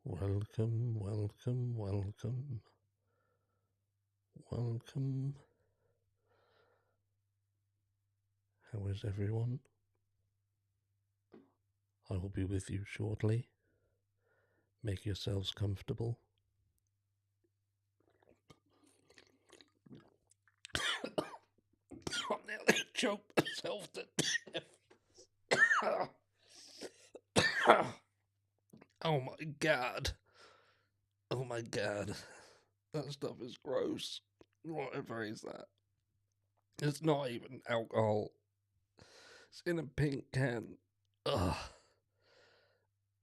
Welcome, welcome, welcome, welcome. How is everyone? I will be with you shortly. Make yourselves comfortable. I nearly choked myself to death. Oh my god. Oh my god. That stuff is gross. Whatever is that? It's not even alcohol. It's in a pink can. Ugh.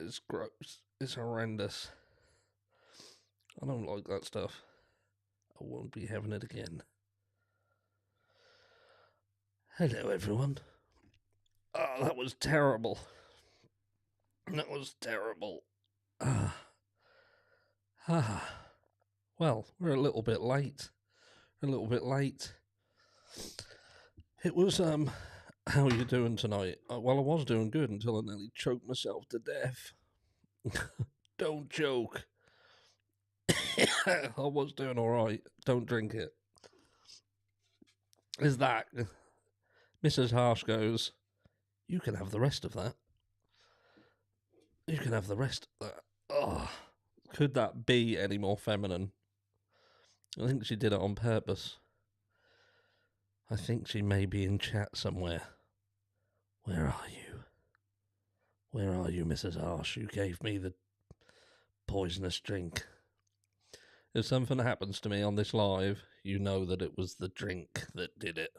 It's gross. It's horrendous. I don't like that stuff. I won't be having it again. Hello, everyone. Oh, that was terrible. That was terrible. Well, we're a little bit late. It was, how are you doing tonight? Well, I was doing good until I nearly choked myself to death. Don't joke. I was doing alright. Don't drink it. Is that... Mrs. Harsh goes, you can have the rest of that. You can have the rest of that. Oh, could that be any more feminine? I think she did it on purpose. I think she may be in chat somewhere. Where are you? Where are you, Mrs. Harsh? You gave me the poisonous drink. If something happens to me on this live, you know that it was the drink that did it.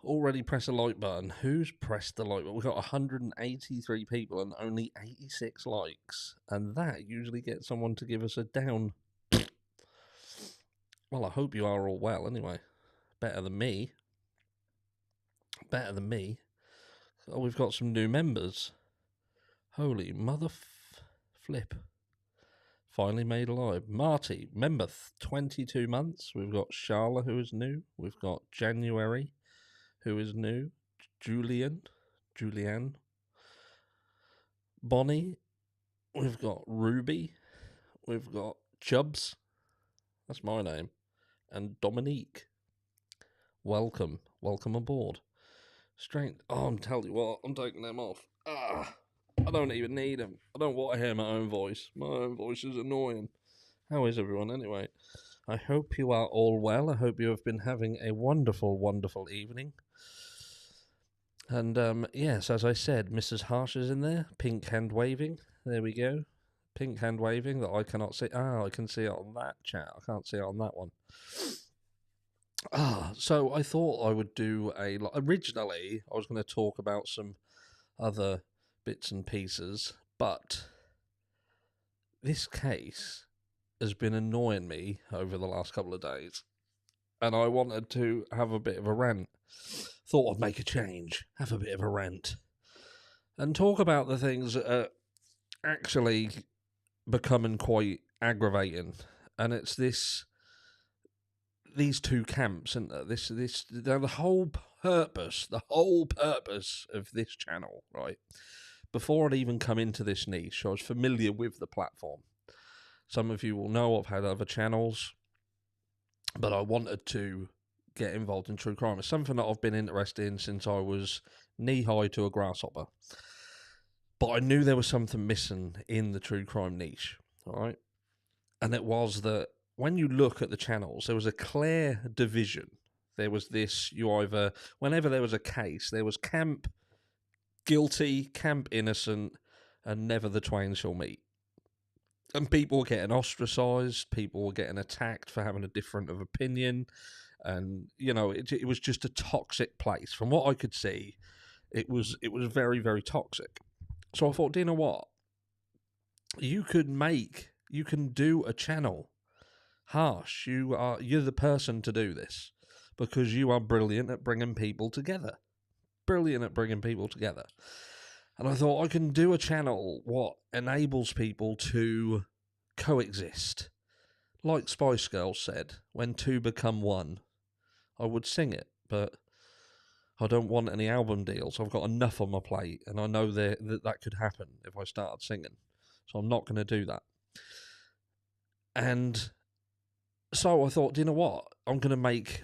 Already press a like button. Who's pressed the like button? We've got 183 people and only 86 likes. And that usually gets someone to give us a down. Well, I hope you are all well anyway. Better than me. Oh, we've got some new members. Holy mother flip. Finally made alive. Marty, member 22 months. We've got Charla, who is new. We've got January, who is new. Julianne. Bonnie. We've got Ruby. We've got Chubbs. That's my name. And Dominique. Welcome aboard. Strength. Oh, I'm telling you what, I'm taking them off. I don't even need them. I don't want to hear my own voice. My own voice is annoying. How is everyone anyway? I hope you are all well. I hope you have been having a wonderful, wonderful evening. And yes, as I said, Mrs. Harsh is in there. Pink hand waving. There we go. Pink hand waving that I cannot see. I can see it on that chat. I can't see it on that one. So I thought I would do originally I was going to talk about some other bits and pieces, but this case has been annoying me over the last couple of days, and I wanted to have a bit of a rant. Thought I'd make a change, have a bit of a rant, and talk about the things that are actually becoming quite aggravating, and it's these two camps, and the whole purpose of this channel, right? Before I'd even come into this niche, I was familiar with the platform. Some of you will know I've had other channels, but I wanted to get involved in true crime. It's something that I've been interested in since I was knee-high to a grasshopper. But I knew there was something missing in the true crime niche, all right? And it was that when you look at the channels, there was a clear division. There was this, whenever there was a case, there was camp guilty, camp innocent, and never the twain shall meet. And people were getting ostracised, people were getting attacked for having a different of opinion, and, it was just a toxic place. From what I could see, it was very, very toxic. So I thought, do you know what? You can do a channel. Harsh, you're the person to do this because you are brilliant at bringing people together. And I thought I can do a channel what enables people to coexist. Like Spice Girls said, when two become one. I would sing it, but I don't want any album deals. I've got enough on my plate, and I know that could happen if I started singing. So I'm not going to do that. And so I thought, do you know what? I'm going to make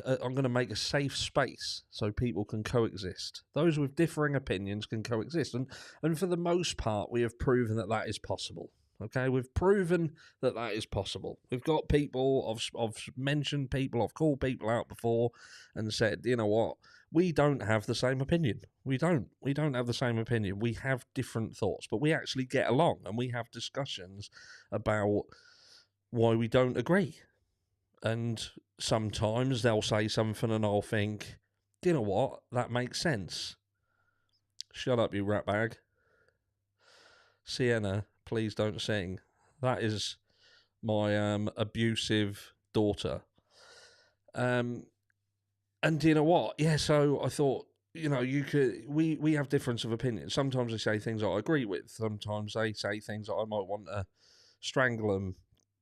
a safe space so people can coexist. Those with differing opinions can coexist, and for the most part, we have proven that is possible. Okay, we've proven that is possible. We've got people, I've mentioned people, I've called people out before and said, you know what? We don't have the same opinion. We don't have the same opinion. We have different thoughts, but we actually get along and we have discussions about why we don't agree. And sometimes they'll say something and I'll think, do you know what? That makes sense. Shut up, you ratbag. Sienna, please don't sing. That is my abusive daughter. And do you know what? Yeah, so I thought, you know, we have difference of opinion. Sometimes they say things I agree with. Sometimes they say things that I might want to strangle them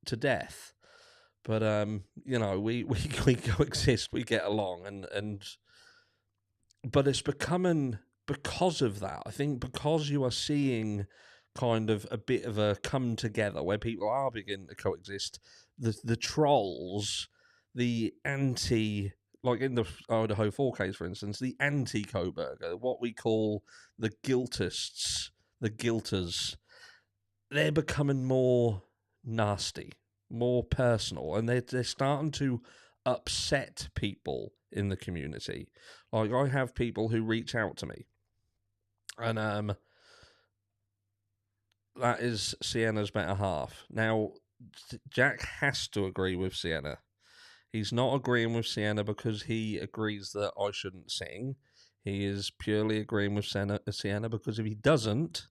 to death. But you know, we coexist, we get along, and but it's becoming, because of that, I think, because you are seeing kind of a bit of a come together where people are beginning to coexist. The trolls, the anti, like in the Idaho 4 case, for instance, the anti-Coburger, what we call the guiltists, the guilters, they're becoming more nasty, more personal, and they're starting to upset people in the community. Like, I have people who reach out to me, and that is Sienna's better half. Now, Jack has to agree with Sienna. He's not agreeing with Sienna because he agrees that I shouldn't sing. He is purely agreeing with Sienna because if he doesn't,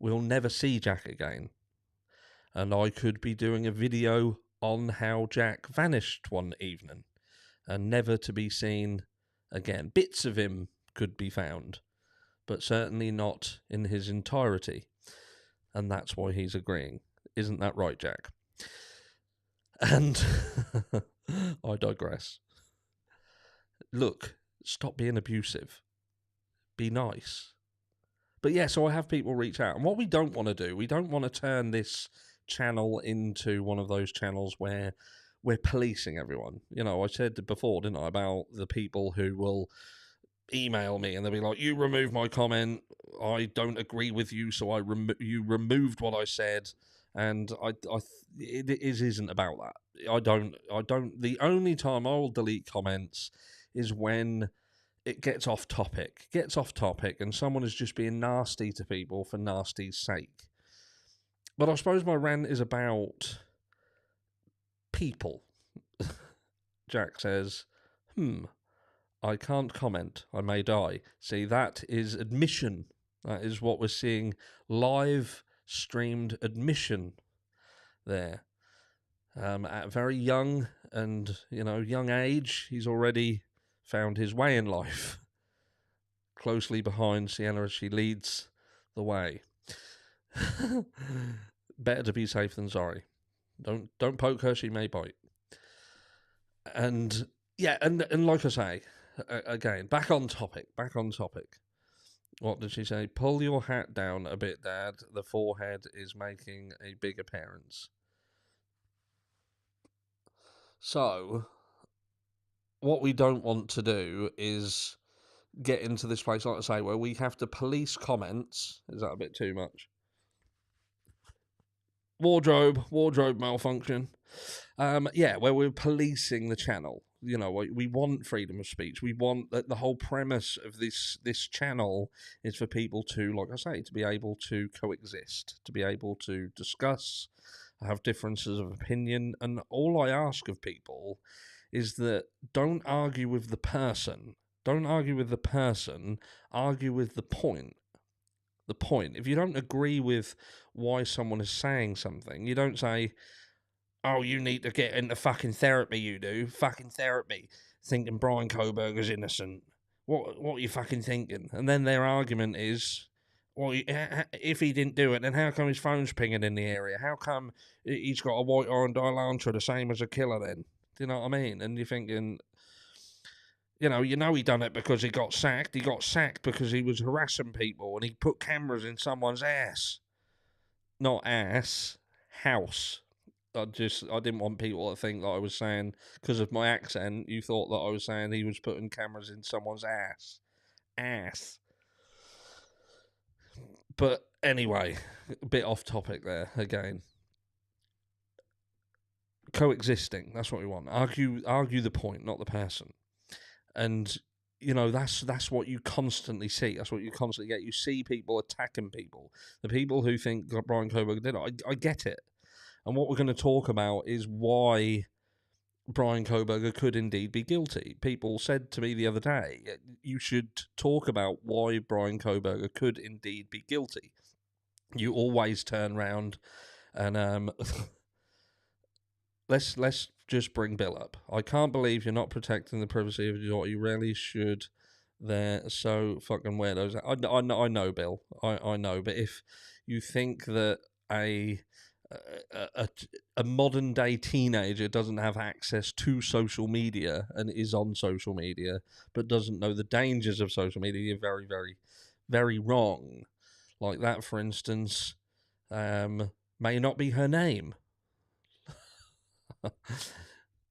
we'll never see Jack again. And I could be doing a video on how Jack vanished one evening and never to be seen again. Bits of him could be found, but certainly not in his entirety. And that's why he's agreeing. Isn't that right, Jack? And I digress. Look, stop being abusive. Be nice. But yeah, so I have people reach out. And what we don't want to do, we don't want to turn this channel into one of those channels where we're policing everyone. You know, I said before, didn't I, about the people who will email me and they'll be like, you removed my comment, I don't agree with you, so you removed what I said. And it isn't about that. I don't. The only time I will delete comments is when it gets off topic. And someone is just being nasty to people for nasty's sake. But I suppose my rant is about people. Jack says, I can't comment. I may die. See, that is admission. That is what we're seeing. Live streamed admission there. At a very young and, young age, he's already found his way in life. Closely behind Sienna as she leads the way. Better to be safe than sorry. Don't poke her, she may bite. And yeah, and like I say, again, back on topic. What did she say? Pull your hat down a bit, Dad. The forehead is making a big appearance. So, what we don't want to do is get into this place, like I say, where we have to police comments. Is that a bit too much? Wardrobe malfunction. Where we're policing the channel. You know, we want freedom of speech. We want that the whole premise of this channel is for people to, like I say, to be able to coexist, to be able to discuss, have differences of opinion. And all I ask of people is that don't argue with the person. Don't argue with the person. Argue with the point. The point. If you don't agree with why someone is saying something, you don't say, oh, you need to get into fucking therapy, you do. Fucking therapy. Thinking Brian Coburger's innocent. What are you fucking thinking? And then their argument is, well, if he didn't do it, then how come his phone's pinging in the area? How come he's got a white iron dial launcher the same as a killer then? Do you know what I mean? And you're thinking, You know he done it because he got sacked. He got sacked because he was harassing people and he put cameras in someone's ass. Not ass, house. I didn't want people to think that I was saying, because of my accent, you thought that I was saying he was putting cameras in someone's ass. Ass. But anyway, a bit off topic there again. Coexisting, that's what we want. Argue the point, not the person. And you know, that's what you constantly see. That's what you constantly get. You see people attacking people. The people who think Brian Koberger did it, I get it. And what we're going to talk about is why Brian Koberger could indeed be guilty. People said to me the other day, you should talk about why Brian Koberger could indeed be guilty. You always turn around and let's just bring Bill up. I can't believe you're not protecting the privacy of your daughter. You really should. They're so fucking weirdos. I know, Bill. I know. But if you think that a modern day teenager doesn't have access to social media and is on social media, but doesn't know the dangers of social media, you're very, very, very wrong. Like that, for instance, may not be her name.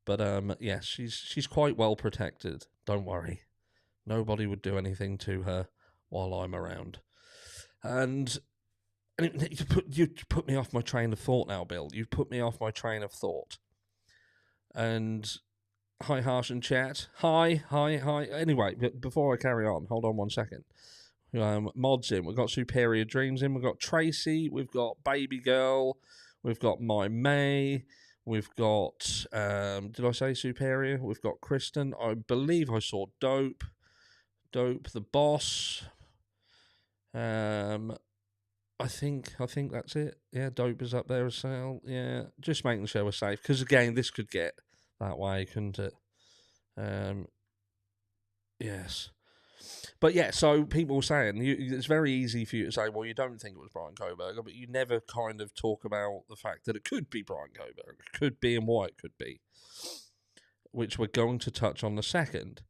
But yes, she's quite well protected. Don't worry, nobody would do anything to her while I'm around. And you put me off my train of thought now, Bill. You put me off my train of thought. And hi, Harsh and chat. Hi. Anyway, before I carry on, hold on 1 second. Mods in. We've got Superior Dreams in. We've got Tracy. We've got Baby Girl. We've got My May. We've got, did I say Superior? We've got Kristen. I believe I saw Dope the Boss. I think that's it. Yeah, Dope is up there as well. Yeah, just making sure we're safe. Because, again, this could get that way, couldn't it? Yes. But, yeah, so people were saying, it's very easy for you to say, well, you don't think it was Brian Koberger, but you never kind of talk about the fact that it could be Brian Koberger. It could be and why it could be, which we're going to touch on the second.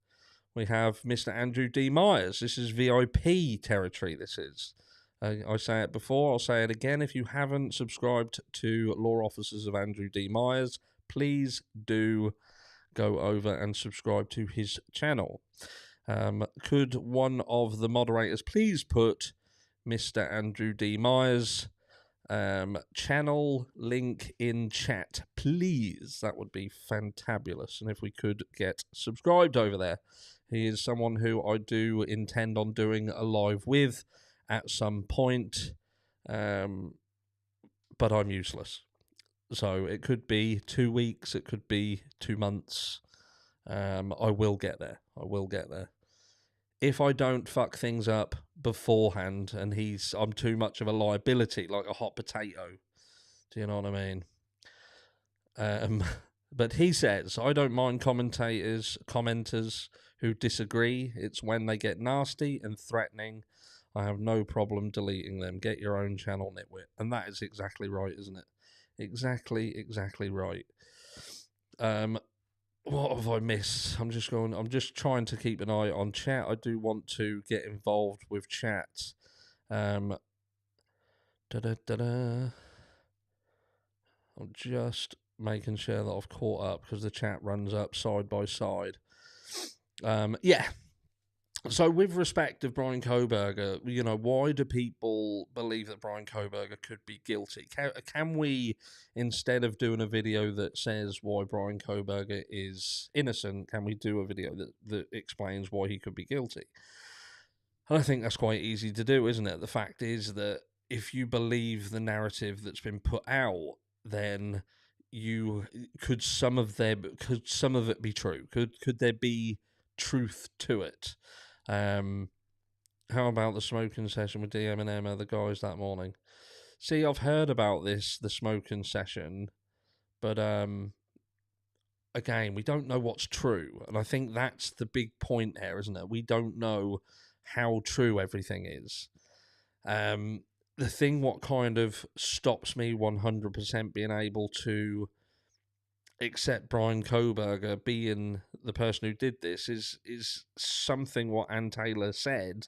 We have Mr. Andrew D. Myers. This is VIP territory, this is. I say it before, I'll say it again. If you haven't subscribed to Law Officers of Andrew D. Myers, please do go over and subscribe to his channel. Could one of the moderators please put Mr. Andrew D. Myers' channel link in chat, please? That would be fantabulous. And if we could get subscribed over there. He is someone who I do intend on doing a live with at some point, but I'm useless. So it could be 2 weeks, it could be 2 months. I will get there. If I don't fuck things up beforehand and I'm too much of a liability, like a hot potato. Do you know what I mean? But he says, I don't mind commenters who disagree. It's when they get nasty and threatening. I have no problem deleting them. Get your own channel, nitwit. And that is exactly right, isn't it? Exactly right. What have I missed? I'm just trying to keep an eye on chat. I do want to get involved with chat. I'm just making sure that I've caught up because the chat runs up side by side. Yeah. So with respect of Brian Koberger, why do people believe that Brian Koberger could be guilty? Can we, instead of doing a video that says why Brian Koberger is innocent, can we do a video that explains why he could be guilty? And I think that's quite easy to do, isn't it? The fact is that if you believe the narrative that's been put out, then could some of it be true? Could there be truth to it? How about the smoking session with DM and Emma, the guys that morning? See, I've heard about the smoking session, but again, we don't know what's true, and I think that's the big point here, isn't it? We don't know how true everything is. The thing what kind of stops me 100% being able to except Brian Koberger being the person who did this is something what Ann Taylor said,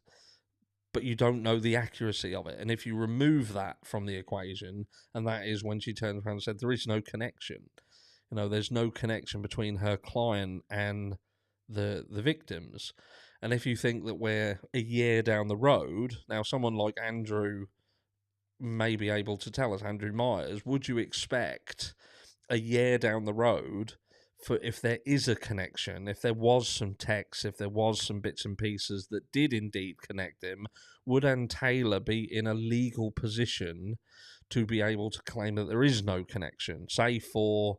but you don't know the accuracy of it. And if you remove that from the equation, and that is when she turned around and said there is no connection, there's no connection between her client and the victims. And if you think that we're a year down the road, now someone like Andrew may be able to tell us, Andrew Myers, would you expect a year down the road, for if there is a connection, if there was some text, if there was some bits and pieces that did indeed connect him, would Ann Taylor be in a legal position to be able to claim that there is no connection, say for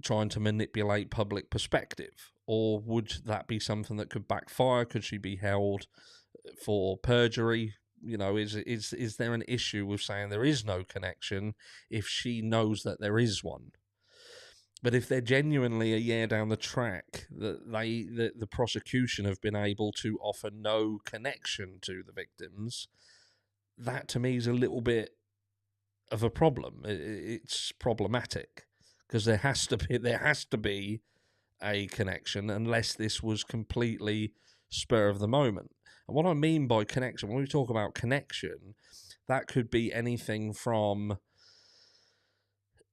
trying to manipulate public perspective? Or would that be something that could backfire? Could she be held for perjury? Is there an issue with saying there is no connection if she knows that there is one? But if they're genuinely a year down the track, that the prosecution have been able to offer no connection to the victims, that to me is a little bit of a problem. It's problematic because there has to be a connection, unless this was completely spur of the moment. And what I mean by connection, when we talk about connection, that could be anything from,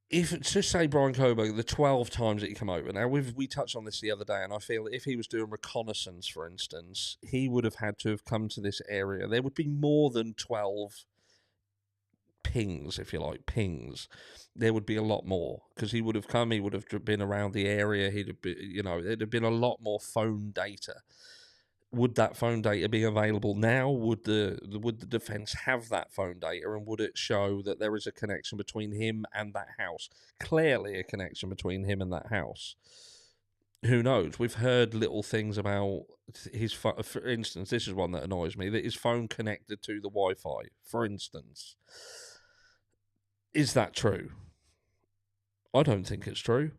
if just say Brian Koberger, the 12 times that he come over. Now, we touched on this the other day, and I feel that if he was doing reconnaissance, for instance, he would have had to have come to this area. There would be more than 12 pings, if you like, pings. There would be a lot more, because he would have come, he would have been around the area, he'd have been, there'd have been a lot more phone data. Would that phone data be available now? Would the defence have that phone data, and would it show that there is a connection between him and that house? Clearly a connection between him and that house. Who knows? We've heard little things about his phone. For instance, this is one that annoys me, that his phone connected to the Wi-Fi, for instance. Is that true? I don't think it's true.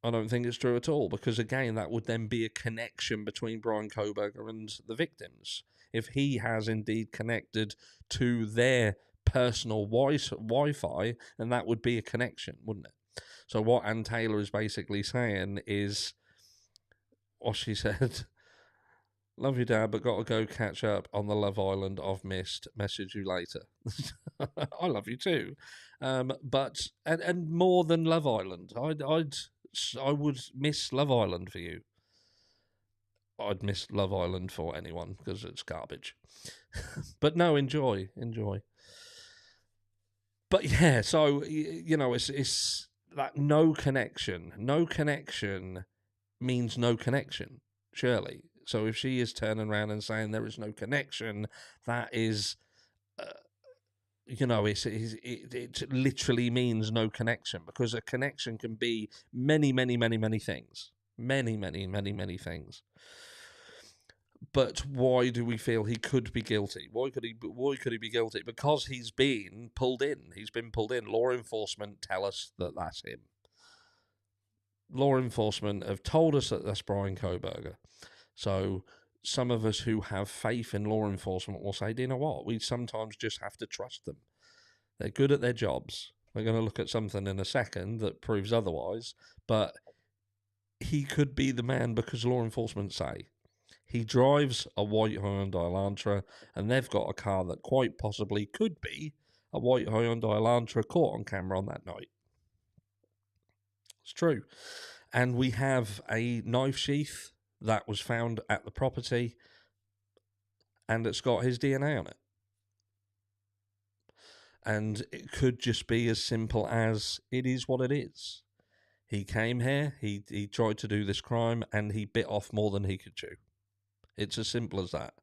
I don't think it's true at all, because again, that would then be a connection between Brian Koberger and the victims. If he has indeed connected to their personal Wi-Fi, then that would be a connection, wouldn't it? So what Ann Taylor is basically saying is, what she said, love you, Dad, but got to go catch up on the Love Island I've missed. Message you later. I love you too. But more than Love Island, I would miss Love Island for you. I'd miss Love Island for anyone, because it's garbage. But no, enjoy. But yeah, so it's that no connection. No connection means no connection, surely. So if she is turning around and saying there is no connection, that is, it literally means no connection, because a connection can be many, many, many, many things. Many, many, many, many things. But why do we feel he could be guilty? Why could he be guilty? Because he's been pulled in. He's been pulled in. Law enforcement tell us that that's him. Law enforcement have told us that that's Brian Koberger. So some of us who have faith in law enforcement will say, do you know what? We sometimes just have to trust them. They're good at their jobs. We're going to look at something in a second that proves otherwise. But he could be the man, because law enforcement say he drives a white Hyundai Elantra, and they've got a car that quite possibly could be a white Hyundai Elantra caught on camera on that night. It's true. And we have a knife sheath that was found at the property, and it's got his DNA on it. And it could just be as simple as, it is what it is. He came here, he tried to do this crime, and he bit off more than he could chew. It's as simple as that.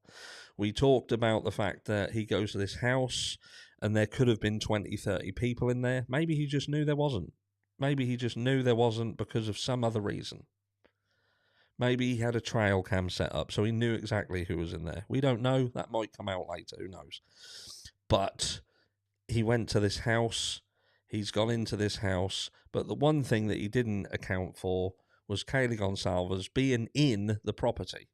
We talked about the fact that he goes to this house, and there could have been 20, 30 people in there. Maybe he just knew there wasn't. Maybe he just knew there wasn't because of some other reason. Maybe he had a trail cam set up, so he knew exactly who was in there. We don't know. That might come out later. Who knows? But he went to this house. He's gone into this house. But the one thing that he didn't account for was Kaylee Gonsalves being in the property.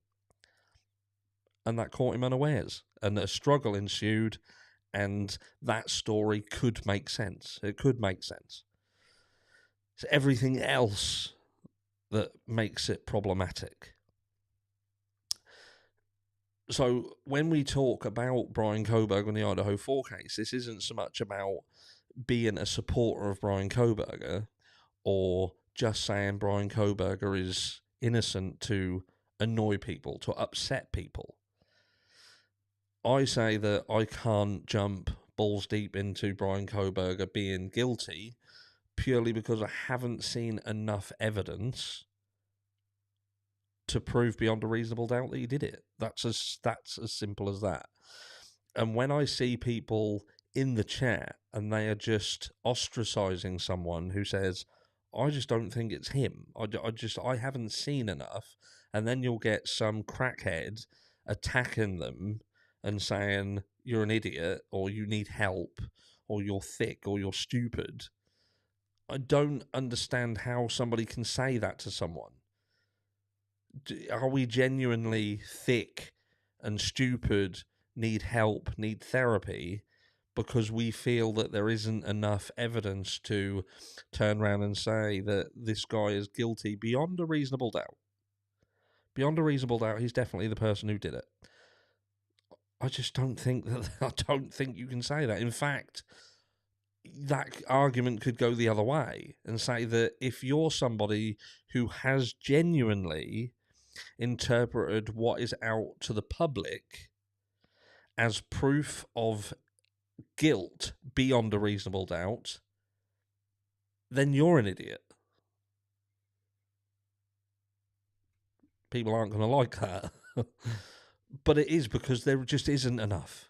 And that caught him unawares. And a struggle ensued. And that story could make sense. It could make sense. So everything else that makes it problematic. So when we talk about Brian Koberger and the Idaho 4 case, this isn't so much about being a supporter of Brian Koberger or just saying Brian Koberger is innocent to annoy people, to upset people. I say that I can't jump balls deep into Brian Koberger being guilty purely because I haven't seen enough evidence to prove beyond a reasonable doubt that he did it. That's as simple as that. And when I see people in the chat and they are just ostracizing someone who says, I just don't think it's him. I haven't seen enough. And then you'll get some crackhead attacking them and saying, you're an idiot, or you need help, or you're thick, or you're stupid. I don't understand how somebody can say that to someone. Are we genuinely thick and stupid, need help, need therapy, because we feel that there isn't enough evidence to turn around and say that this guy is guilty beyond a reasonable doubt? Beyond a reasonable doubt, he's definitely the person who did it. I just don't think that. I don't think you can say that. In fact, that argument could go the other way and say that if you're somebody who has genuinely interpreted what is out to the public as proof of guilt beyond a reasonable doubt, then you're an idiot. People aren't going to like that. But it is, because there just isn't enough.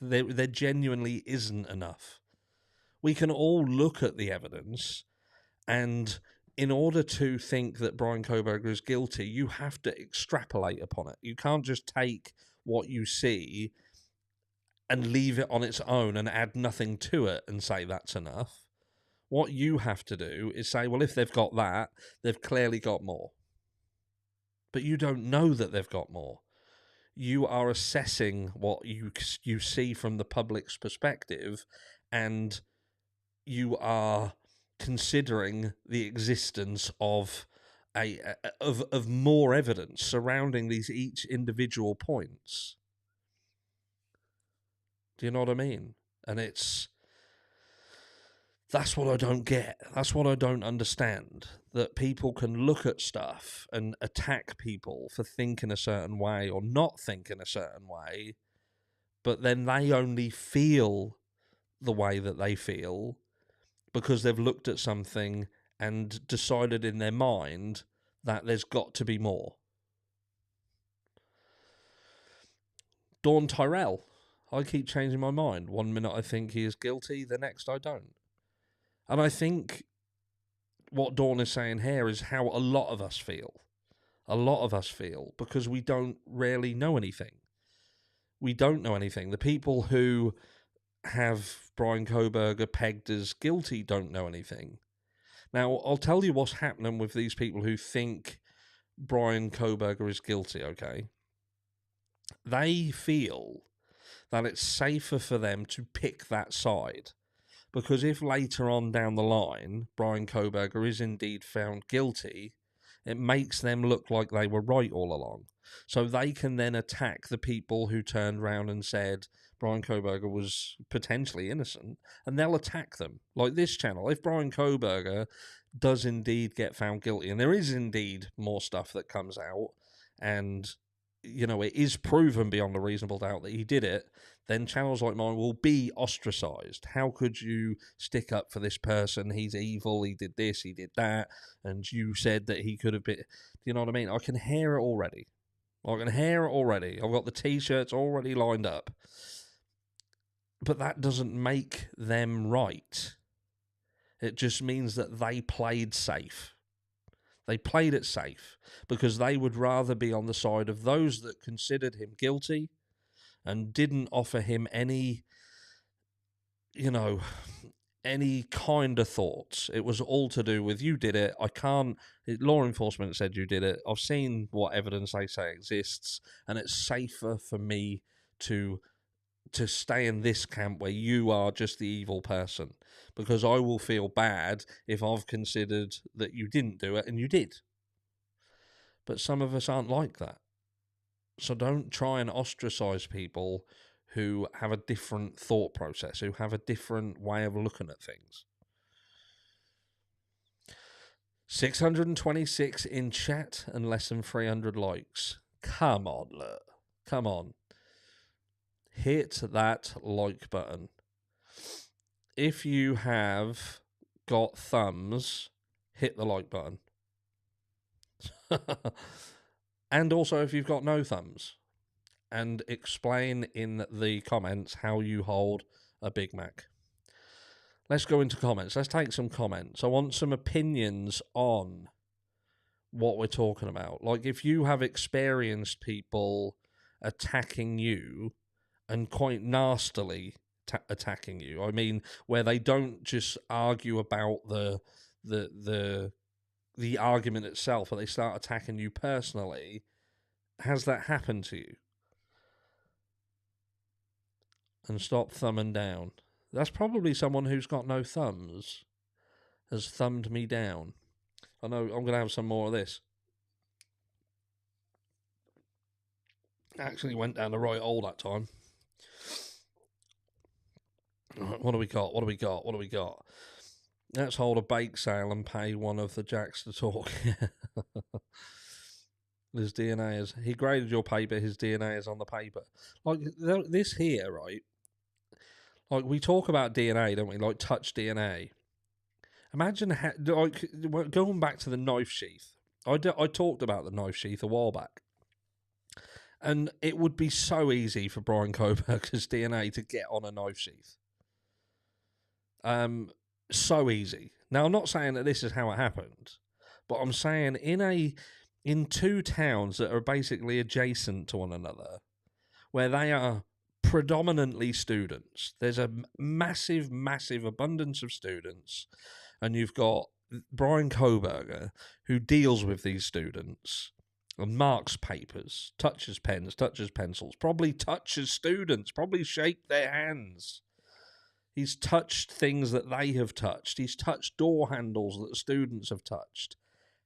There genuinely isn't enough. We can all look at the evidence, and in order to think that Brian Koberger is guilty, you have to extrapolate upon it. You can't just take what you see and leave it on its own and add nothing to it and say that's enough. What you have to do is say, well, if they've got that, they've clearly got more. But you don't know that they've got more. You are assessing what you see from the public's perspective, and you are considering the existence of of more evidence surrounding these each individual points. Do you know what I mean? And that's what I don't get. That's what I don't understand. That people can look at stuff and attack people for thinking a certain way or not thinking a certain way, but then they only feel the way that they feel because they've looked at something and decided in their mind that there's got to be more. Dawn Tyrell. I keep changing my mind. One minute I think he is guilty, the next I don't. And I think what Dawn is saying here is how a lot of us feel. A lot of us feel, because we don't really know anything. We don't know anything. The people who have Brian Koberger pegged as guilty don't know anything. Now, I'll tell you what's happening with these people who think Brian Koberger is guilty, okay? They feel that it's safer for them to pick that side. Because if later on down the line, Brian Koberger is indeed found guilty, it makes them look like they were right all along. So they can then attack the people who turned around and said Brian Koberger was potentially innocent, and they'll attack them. Like this channel, if Brian Koberger does indeed get found guilty, and there is indeed more stuff that comes out, and it is proven beyond a reasonable doubt that he did it, then channels like mine will be ostracized. How could you stick up for this person? He's evil, he did this, he did that, and you said that he could have been... Do you know what I mean? I can hear it already. I've got the t-shirts already lined up. But that doesn't make them right. It just means that they played safe. They played it safe because they would rather be on the side of those that considered him guilty and didn't offer him any kind of thoughts. It was all to do with, you did it. Law enforcement said you did it. I've seen what evidence they say exists, and it's safer for me to stay in this camp where you are just the evil person, because I will feel bad if I've considered that you didn't do it and you did. But some of us aren't like that. So don't try and ostracize people who have a different thought process, who have a different way of looking at things. 626 in chat and less than 300 likes. Come on, look. Come on. Hit that like button. If you have got thumbs, hit the like button. And also if you've got no thumbs. And explain in the comments how you hold a Big Mac. Let's go into comments. Let's take some comments. I want some opinions on what we're talking about. Like, if you have experienced people attacking you and quite nastily attacking you, I mean, where they don't just argue about the argument itself, but they start attacking you personally, has that happened to you? And stop thumbing down. That's probably someone who's got no thumbs has thumbed me down. I know I'm going to have some more of this. Actually went down the right hole that time. What do we got? What do we got? What do we got? Let's hold a bake sale and pay one of the jacks to talk. His DNA is... He graded your paper, his DNA is on the paper. Like, this here, right? Like, we talk about DNA, don't we? Like, touch DNA. Imagine, like, going back to the knife sheath. I talked about the knife sheath a while back. And it would be so easy for Brian Koberger's DNA to get on a knife sheath. So easy. Now, I'm not saying that this is how it happened, but I'm saying in two towns that are basically adjacent to one another, where they are predominantly students. There's a massive, massive abundance of students, and you've got Brian Koberger, who deals with these students and marks papers, touches pens, touches pencils, probably touches students, probably shake their hands. He's touched things that they have touched. He's touched door handles that students have touched.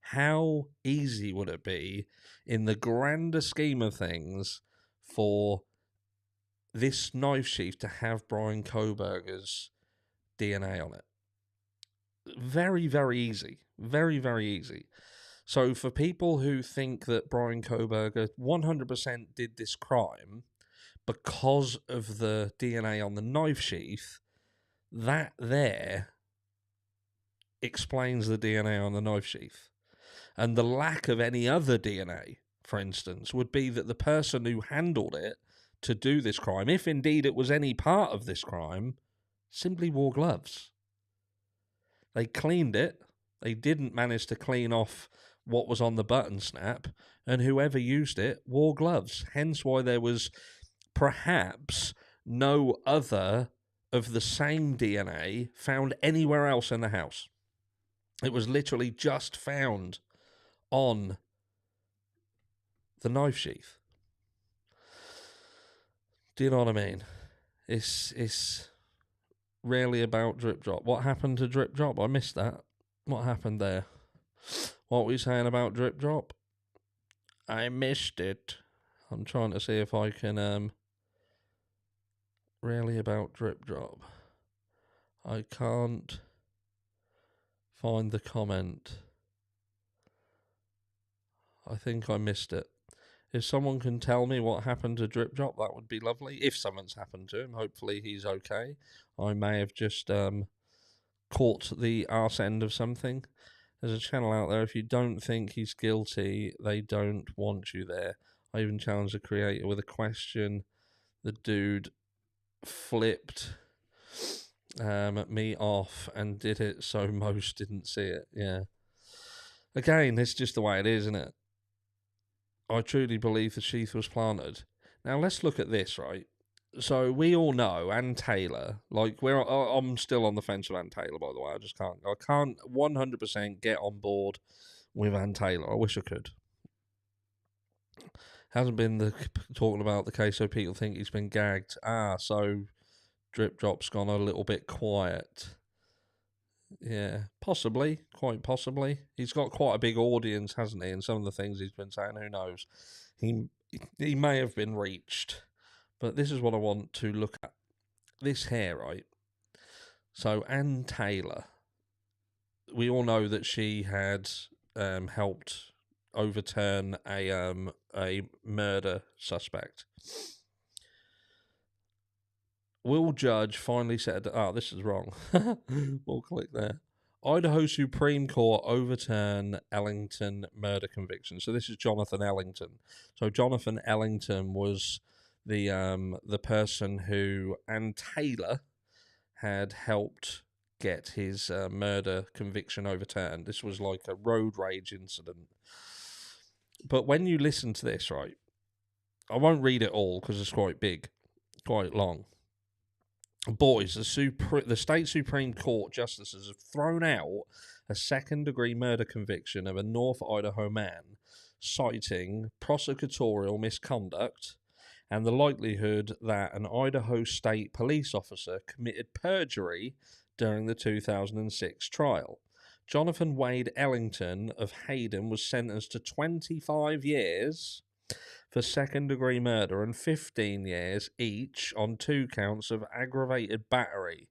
How easy would it be, in the grander scheme of things, for this knife sheath to have Brian Koberger's DNA on it? Very, very easy. Very, very easy. So for people who think that Brian Koberger 100% did this crime because of the DNA on the knife sheath, that there explains the DNA on the knife sheath. And the lack of any other DNA, for instance, would be that the person who handled it to do this crime, if indeed it was any part of this crime, simply wore gloves. They cleaned it. They didn't manage to clean off what was on the button snap, and whoever used it wore gloves. Hence why there was perhaps no other of the same DNA found anywhere else in the house. It was literally just found on the knife sheath. Do you know what I mean? It's really about Drip Drop. What happened to Drip Drop? I missed that. What happened there? What were you saying about Drip Drop? I missed it. I'm trying to see if I can really about Drip Drop. I can't find the comment. I think I missed it. If someone can tell me what happened to Drip Drop, that would be lovely. If something's happened to him, hopefully he's okay. I may have just caught the arse end of something. There's a channel out there. If you don't think he's guilty, they don't want you there. I even challenged the creator with a question. The dude flipped me off and did it so most didn't see it. Yeah. Again, it's just the way it is, isn't it? I truly believe the sheath was planted. Now let's look at this, right? So we all know Ann Taylor. Like I'm still on the fence with Ann Taylor, by the way. I can't 100% get on board with Ann Taylor. I wish I could. Hasn't been talking about the case, so people think he's been gagged. So Drip Drop's gone a little bit quiet. Yeah, possibly, quite possibly. He's got quite a big audience, hasn't he? And some of the things he's been saying, who knows? He he may have been reached, but this is what I want to look at. This here, right? So Ann Taylor, we all know that she had helped overturn a murder suspect. Will judge finally said, "Oh, this is wrong." We'll click there. Idaho Supreme Court overturn Ellington murder conviction. So this is Jonathan Ellington. So Jonathan Ellington was the person who Ann Taylor had helped get his murder conviction overturned. This was like a road rage incident. But when you listen to this, right, I won't read it all because it's quite big, quite long. Boys, the state Supreme Court justices have thrown out a second-degree murder conviction of a North Idaho man, citing prosecutorial misconduct and the likelihood that an Idaho state police officer committed perjury during the 2006 trial. Jonathan Wade Ellington of Hayden was sentenced to 25 years for second-degree murder and 15 years each on 2 counts of aggravated battery.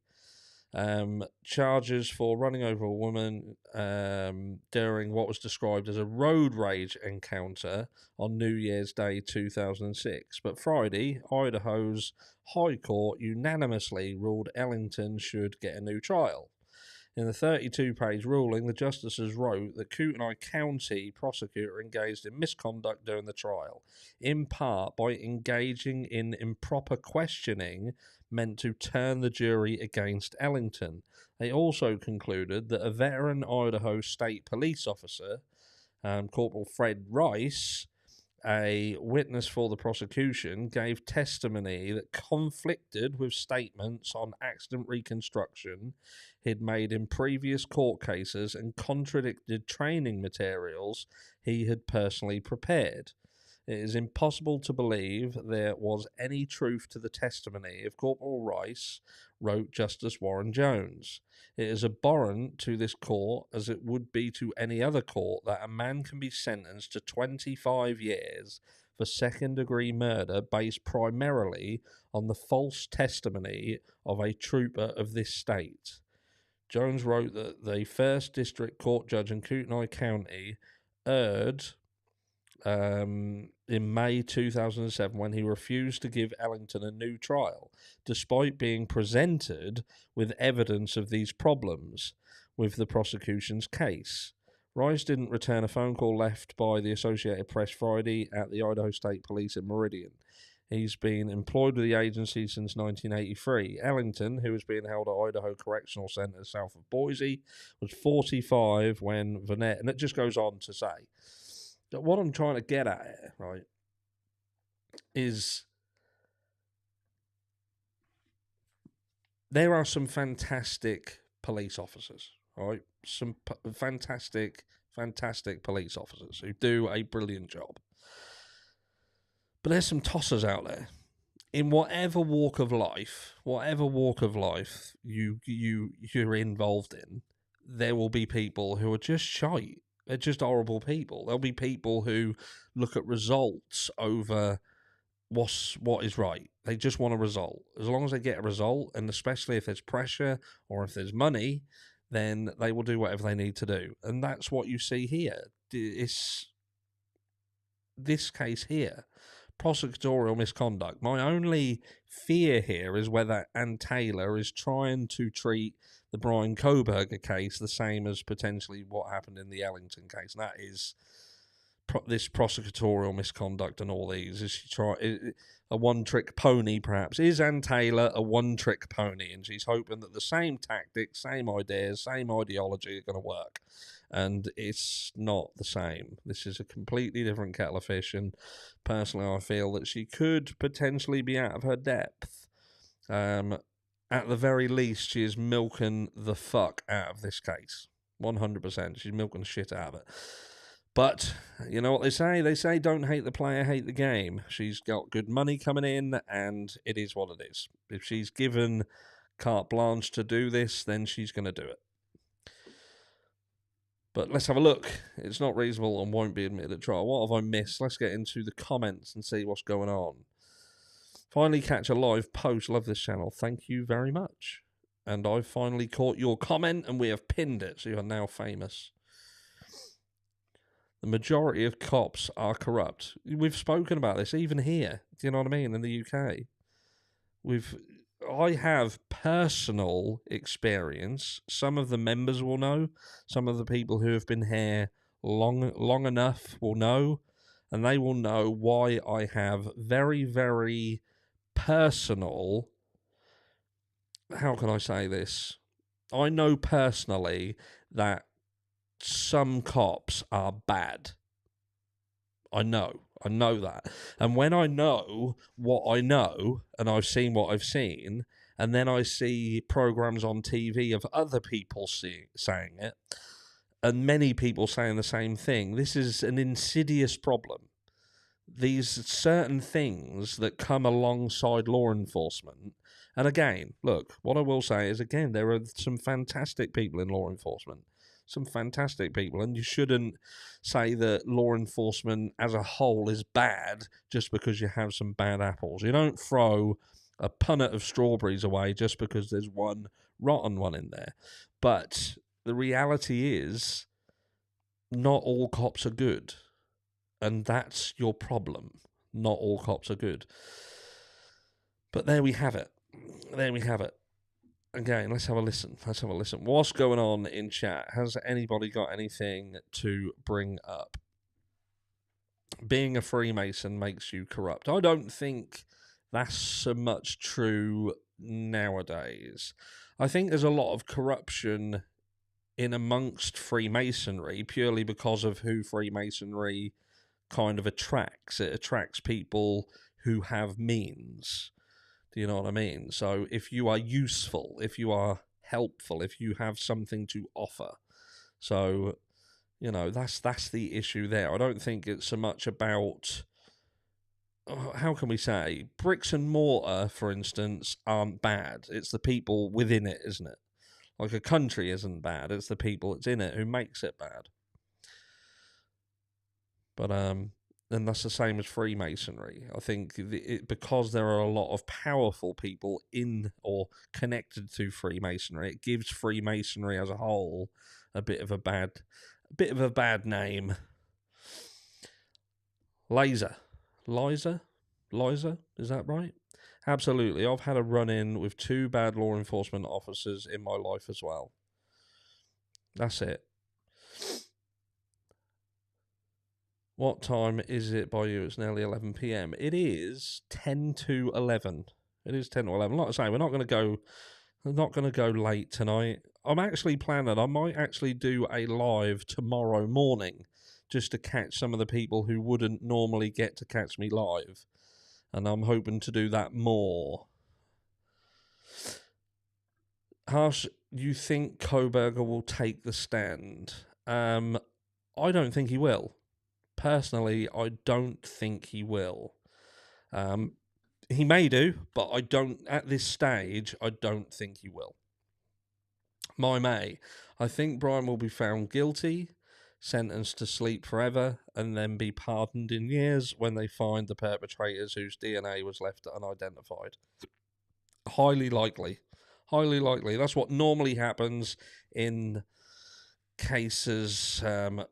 Charges for running over a woman during what was described as a road rage encounter on New Year's Day 2006. But Friday, Idaho's High Court unanimously ruled Ellington should get a new trial. In the 32-page ruling, the justices wrote that Kootenai County prosecutor engaged in misconduct during the trial, in part by engaging in improper questioning meant to turn the jury against Ellington. They also concluded that a veteran Idaho state police officer, Corporal Fred Rice, a witness for the prosecution, gave testimony that conflicted with statements on accident reconstruction he'd made in previous court cases and contradicted training materials he had personally prepared. It is impossible to believe there was any truth to the testimony of Corporal Rice, wrote Justice Warren Jones. It is abhorrent to this court, as it would be to any other court, that a man can be sentenced to 25 years for second-degree murder based primarily on the false testimony of a trooper of this state. Jones wrote that the first district court judge in Kootenai County erred in May 2007 when he refused to give Ellington a new trial, despite being presented with evidence of these problems with the prosecution's case. Rice didn't return a phone call left by the Associated Press Friday at the Idaho State Police in Meridian. He's been employed with the agency since 1983. Ellington, who was being held at Idaho Correctional Center south of Boise, was 45 when Vanette, and it just goes on to say, that what I'm trying to get at here, right, is there are some fantastic police officers, right? Some fantastic police officers who do a brilliant job. But there's some tossers out there. In whatever walk of life you're involved in, there will be people who are just shite. They're just horrible people. There'll be people who look at results over what is right. They just want a result. As long as they get a result, and especially if there's pressure or if there's money, then they will do whatever they need to do. And that's what you see here. It's this case here. Prosecutorial misconduct. My only fear here is whether Ann Taylor is trying to treat the Brian Koberger case the same as potentially what happened in the Ellington case. And that is this prosecutorial misconduct and all these. Is she a one-trick pony, perhaps? Is Ann Taylor a one-trick pony? And she's hoping that the same tactics, same ideas, same ideology are going to work. And it's not the same. This is a completely different kettle of fish, and personally I feel that she could potentially be out of her depth. At the very least, she is milking the fuck out of this case. 100%. She's milking the shit out of it. But you know what they say? They say don't hate the player, hate the game. She's got good money coming in, and it is what it is. If she's given carte blanche to do this, then she's going to do it. But let's have a look. It's not reasonable and won't be admitted at trial. What have I missed? Let's get into the comments and see what's going on. Finally catch a live post. Love this channel. Thank you very much. And I've finally caught your comment and we have pinned it, so you are now famous. The majority of cops are corrupt. We've spoken about this even here. Do you know what I mean? In the UK. I have personal experience. Some of the members will know. Some of the people who have been here long enough will know. And they will know why I have very, very personal... How can I say this? I know personally that some cops are bad. I know that. And when I know what I know, and I've seen what I've seen, and then I see programs on TV of other people saying it, and many people saying the same thing, this is an insidious problem. These certain things that come alongside law enforcement, and again, look, what I will say is, again, there are some fantastic people in law enforcement. Some fantastic people, and you shouldn't say that law enforcement as a whole is bad just because you have some bad apples. You don't throw a punnet of strawberries away just because there's one rotten one in there. But the reality is, not all cops are good, and that's your problem. Not all cops are good. But there we have it. There we have it. Again, let's have a listen. What's going on in chat? Has anybody got anything to bring up? Being a Freemason makes you corrupt. I don't think that's so much true nowadays. I think there's a lot of corruption in amongst Freemasonry purely because of who Freemasonry kind of attracts. It attracts people who have means. Do you know what I mean? So if you are useful, if you are helpful, if you have something to offer. So, you know, that's the issue there. I don't think it's so much about, how can we say, bricks and mortar, for instance, aren't bad. It's the people within it, isn't it? Like a country isn't bad. It's the people that's in it who makes it bad. But, and that's the same as Freemasonry. I think because there are a lot of powerful people in or connected to Freemasonry, it gives Freemasonry as a whole a bit of a bad name. Liza, is that right? Absolutely. I've had a run-in with 2 bad law enforcement officers in my life as well. That's it. What time is it by you? It's nearly 11 p.m. It is 10 to 11. It is 10 to 11. Like I say, we're not going to go late tonight. I'm actually planning, I might actually do a live tomorrow morning just to catch some of the people who wouldn't normally get to catch me live. And I'm hoping to do that more. Harsh, you think Kohberger will take the stand? I don't think he will. Personally, I don't think he will. He may do, but I don't, at this stage, I don't think he will. I think Brian will be found guilty, sentenced to sleep forever, and then be pardoned in years when they find the perpetrators whose DNA was left unidentified. Highly likely. Highly likely. That's what normally happens in cases... well,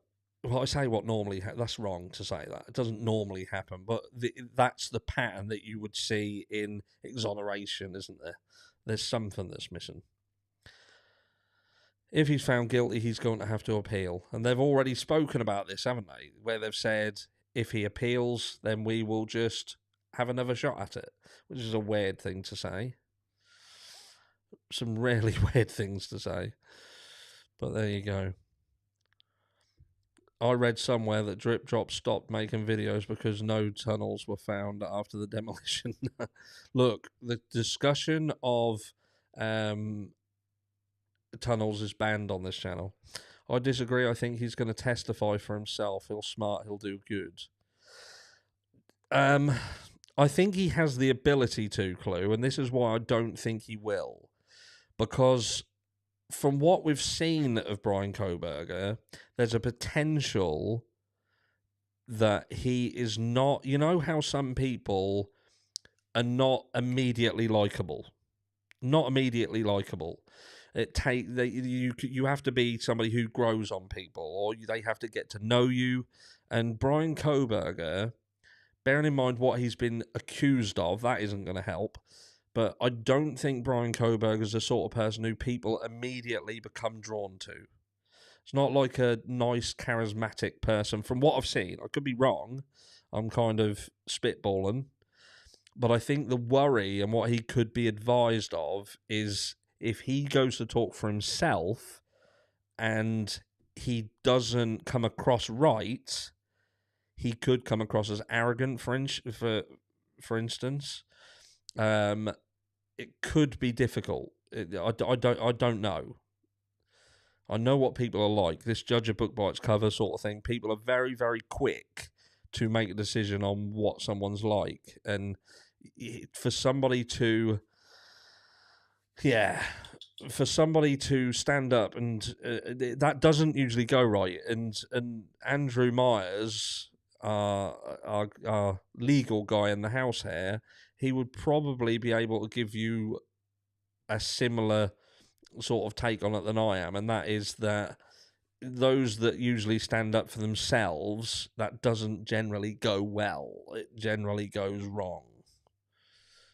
I say what normally... that's wrong to say that. It doesn't normally happen, but that's the pattern that you would see in exoneration, isn't there? There's something that's missing. If he's found guilty, he's going to have to appeal. And they've already spoken about this, haven't they? Where they've said, if he appeals, then we will just have another shot at it, which is a weird thing to say. Some really weird things to say. But there you go. I read somewhere that Drip Drop stopped making videos because no tunnels were found after the demolition. Look, the discussion of tunnels is banned on this channel. I disagree. I think he's going to testify for himself. He'll smart. He'll do good. I think he has the ability to, Clue, and this is why I don't think he will. Because from what we've seen of Brian Koberger, there's a potential that he is not. You know how some people are not immediately likable. Not immediately likable. You have to be somebody who grows on people, or they have to get to know you. And Brian Koberger, bearing in mind what he's been accused of, that isn't going to help. But I don't think Brian Koberger is the sort of person who people immediately become drawn to. It's not like a nice, charismatic person from what I've seen. I could be wrong. I'm kind of spitballing. But I think the worry and what he could be advised of is if he goes to talk for himself and he doesn't come across right, he could come across as arrogant, for instance. It could be difficult. I don't know. I know what people are like. This judge a book by its cover sort of thing. People are very, very quick to make a decision on what someone's like. And for somebody to, for somebody to stand up and that doesn't usually go right. And Andrew Myers, our legal guy in the house here, he would probably be able to give you a similar sort of take on it than I am, and that is that those that usually stand up for themselves, that doesn't generally go well. It generally goes wrong.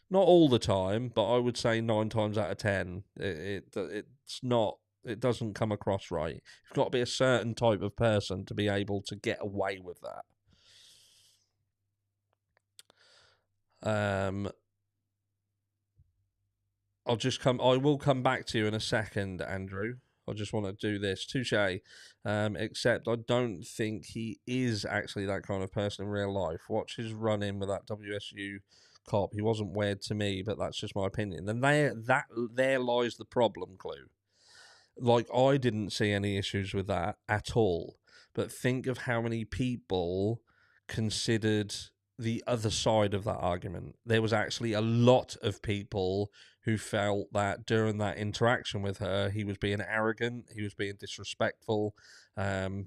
Not all the time, but I would say 9 times out of 10, it's not. It doesn't come across right. You've got to be a certain type of person to be able to get away with that. I will come back to you in a second, Andrew. I just want to do this. Touche. Except I don't think he is actually that kind of person in real life. Watch his run in with that WSU cop. He wasn't weird to me, but that's just my opinion. And there lies the problem, Clue. Like, I didn't see any issues with that at all. But think of how many people considered the other side of that argument. There was actually a lot of people who felt that during that interaction with her, he was being arrogant, he was being disrespectful.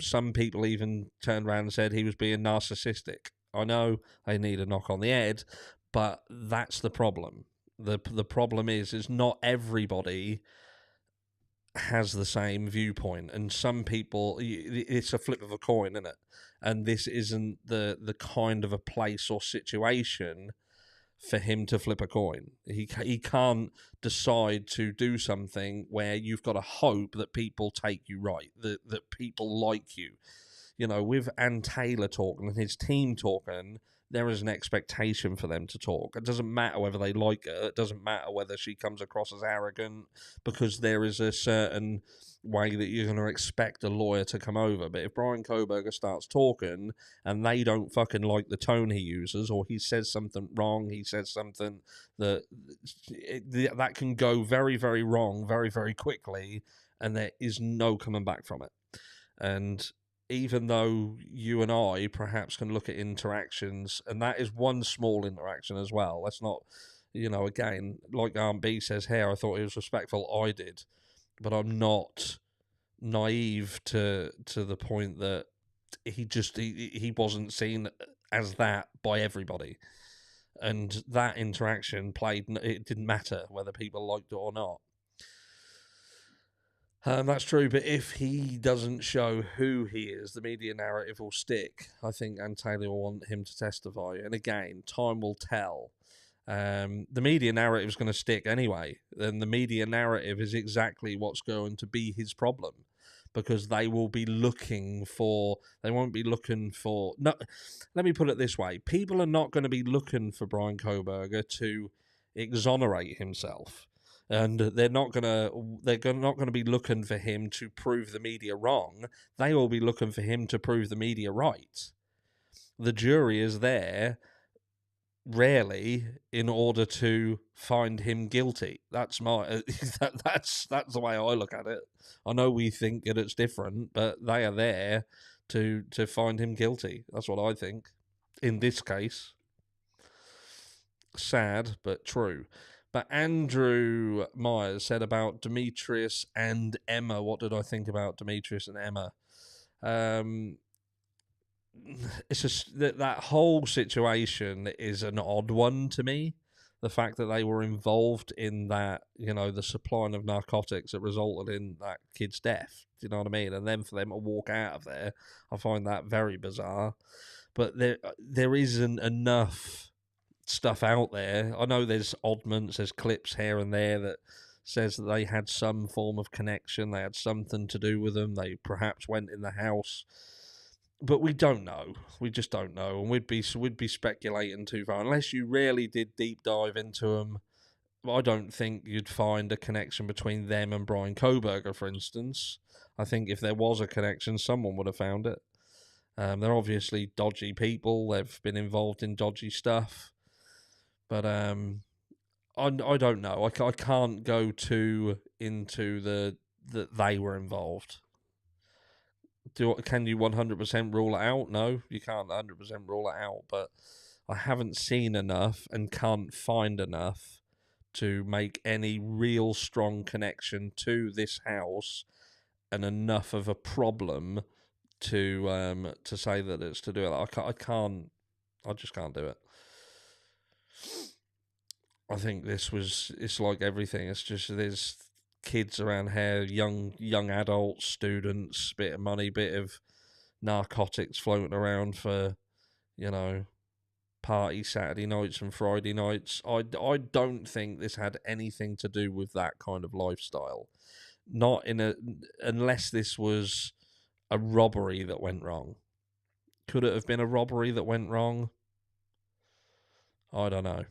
Some people even turned around and said he was being narcissistic. I know they need a knock on the head, but that's the problem. The problem is not everybody has the same viewpoint, and some people, it's a flip of a coin, isn't it? And this isn't the kind of a place or situation for him to flip a coin. He can't decide to do something where you've got to hope that people take you right, that people like you. You know, with Ann Taylor talking and his team talking, there is an expectation for them to talk. It doesn't matter whether they like her. It doesn't matter whether she comes across as arrogant, because there is a certain way that you're going to expect a lawyer to come over. But if Brian Koberger starts talking and they don't fucking like the tone he uses, or he says something wrong, he says something that can go very, very wrong very, very quickly, and there is no coming back from it. And even though you and I perhaps can look at interactions, and that is one small interaction as well. That's not, again, like Aunt B says here, I thought he was respectful. I did. But I'm not naive to the point that he wasn't seen as that by everybody. And that interaction it didn't matter whether people liked it or not. That's true, but if he doesn't show who he is, the media narrative will stick. I think Ann Taylor will want him to testify. And again, time will tell. The media narrative is going to stick anyway. And the media narrative is exactly what's going to be his problem. Because they won't be looking for... No, let me put it this way. People are not going to be looking for Brian Koberger to exonerate himself. And they're not gonna be looking for him to prove the media wrong. They will be looking for him to prove the media right. The jury is there rarely in order to find him guilty. That's that's the way I look at it. I know we think that it's different, but they are there to find him guilty. That's what I think. In this case, sad but true. But Andrew Myers said about Demetrius and Emma. What did I think about Demetrius and Emma? It's just that whole situation is an odd one to me. The fact that they were involved in that, the supplying of narcotics that resulted in that kid's death. Do you know what I mean? And then for them to walk out of there, I find that very bizarre. But there isn't enough stuff out there. I know there's oddments, there's clips here and there that says that they had some form of connection, they had something to do with them, they perhaps went in the house, but we don't know. We just don't know, and we'd be speculating too far unless you really did deep dive into them. I don't think you'd find a connection between them and Brian Koberger, for instance. I think if there was a connection, someone would have found it. They're obviously dodgy people. They've been involved in dodgy stuff. But I don't know. I can't go too into that they were involved. Can you 100% rule it out? No, you can't 100% rule it out. But I haven't seen enough and can't find enough to make any real strong connection to this house and enough of a problem to say that it's to do it. I just can't do it. I think it's like everything. It's just there's kids around here, young adults, students, bit of money, bit of narcotics floating around for, party Saturday nights and Friday nights. I don't think this had anything to do with that kind of lifestyle. Not unless this was a robbery that went wrong. Could it have been a robbery that went wrong? I don't know.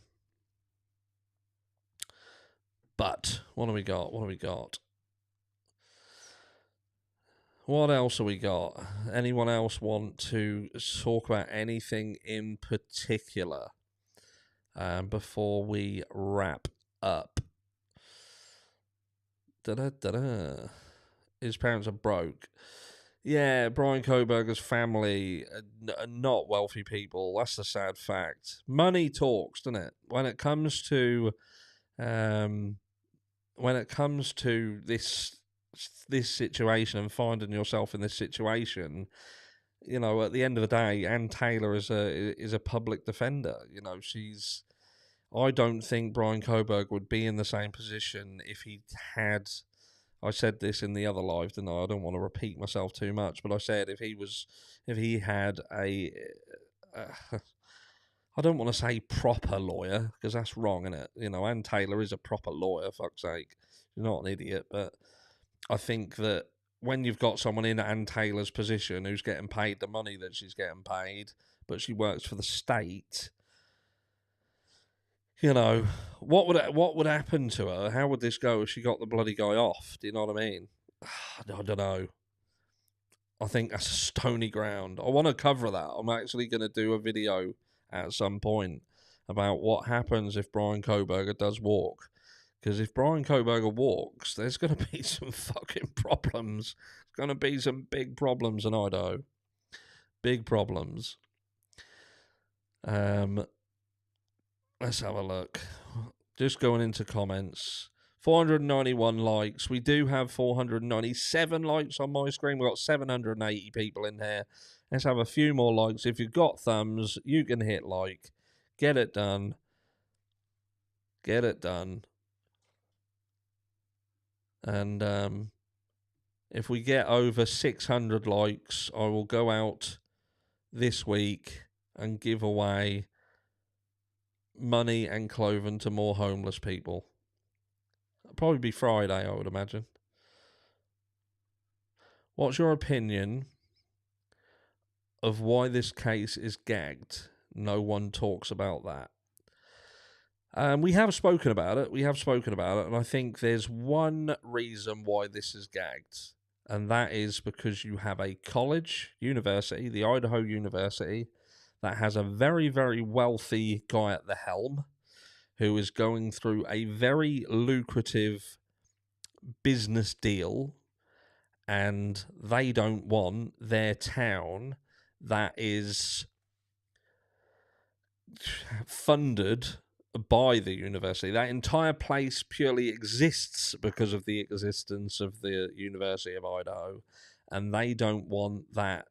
But what do we got? What else have we got? Anyone else want to talk about anything in particular before we wrap up? His parents are broke. Yeah, Brian Koberger's family are not wealthy people. That's the sad fact. Money talks, doesn't it? When it comes to this situation and finding yourself in this situation, at the end of the day, Ann Taylor is a public defender. I don't think Brian Koberger would be in the same position if he had. I said this in the other live, didn't I? I don't want to repeat myself too much, but I said if he had a, I don't want to say proper lawyer because that's wrong, isn't it? Ann Taylor is a proper lawyer, fuck's sake. You're not an idiot, but I think that when you've got someone in Ann Taylor's position who's getting paid the money that she's getting paid, but she works for the state, what would happen to her? How would this go if she got the bloody guy off? Do you know what I mean? I don't know. I think that's stony ground. I want to cover that. I'm actually going to do a video at some point about what happens if Brian Koberger does walk. Because if Brian Koberger walks, there's going to be some fucking problems. There's going to be some big problems in Idaho. Big problems. Let's have a look. Just going into comments. 491 likes. We do have 497 likes on my screen. We've got 780 people in here. Let's have a few more likes. If you've got thumbs, you can hit like. Get it done. Get it done. And if we get over 600 likes, I will go out this week and give away money and clothing to more homeless people. It'll probably be Friday, I would imagine. What's your opinion of why this case is gagged? No one talks about that. We have spoken about it. And I think there's one reason why this is gagged, and that is because you have a university, the Idaho University, that has a very, very wealthy guy at the helm who is going through a very lucrative business deal, and they don't want their town that is funded by the university. That entire place purely exists because of the existence of the University of Idaho, and they don't want that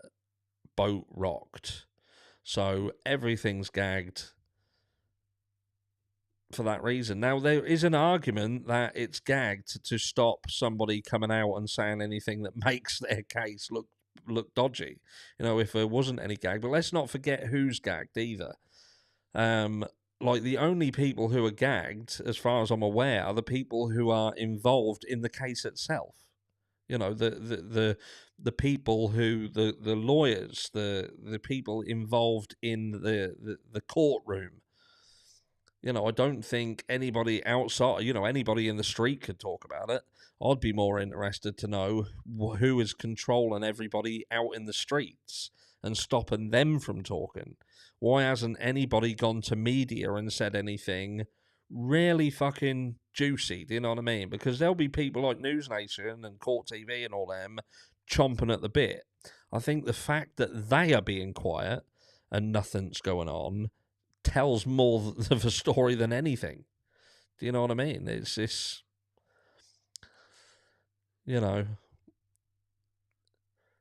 boat rocked. So everything's gagged for that reason. Now, there is an argument that it's gagged to stop somebody coming out and saying anything that makes their case look dodgy. If there wasn't any gag. But let's not forget who's gagged either. Like, the only people who are gagged, as far as I'm aware, are the people who are involved in the case itself. The people who the lawyers, the people involved in the courtroom. I don't think anybody outside, anybody in the street could talk about it. I'd be more interested to know who is controlling everybody out in the streets and stopping them from talking. Why hasn't anybody gone to media and said anything really fucking juicy? Do you know what I mean? Because there'll be people like News Nation and Court TV and all them chomping at the bit. I think the fact that they are being quiet and nothing's going on tells more of a story than anything. Do you know what I mean? It's